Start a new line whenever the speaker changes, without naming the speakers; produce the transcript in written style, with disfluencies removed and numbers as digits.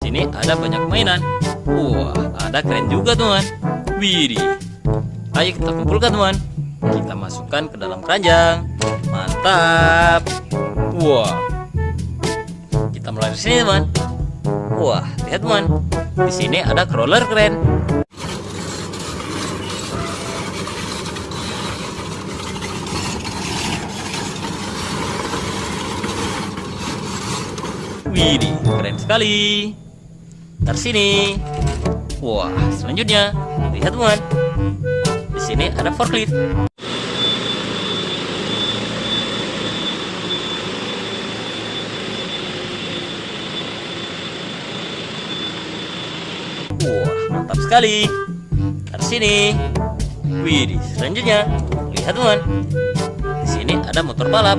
sini ada banyak mainan. Wah, ada keren juga teman. Widih. Ayo kita kumpulkan teman. Kita masukkan ke dalam keranjang. Mantap. Wah. Kita mulai dari sini teman. Wah, lihat teman. Di sini ada crawler keren. Widih, keren sekali. Ntar sini. Wah, selanjutnya lihat teman. Di sini ada forklift. Wah, mantap sekali. Ntar sini. Widih, selanjutnya lihat teman. Di sini ada motor balap.